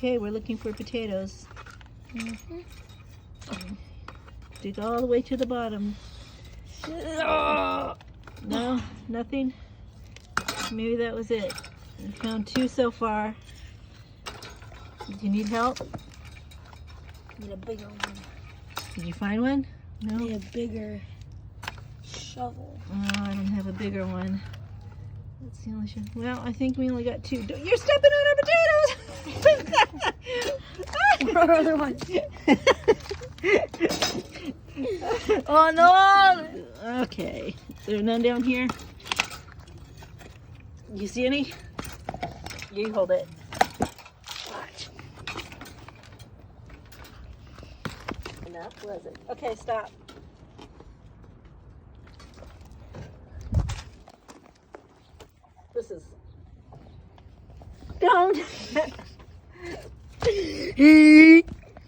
Okay, we're looking for potatoes. Mm-hmm. Dig all the way to the bottom. No, nothing? Maybe that was it. I found 2 so far. Do you need help? Need a bigger one. Did you find one? No? Need a bigger shovel. Oh, I don't have a bigger one. That's the only shovel. Well, I think we only got 2. You're stepping on our potatoes! Where are the other ones? Oh no! Okay. Is there none down here? You see any? You hold it. Watch. Enough, was it? Okay, stop. This is... Don't!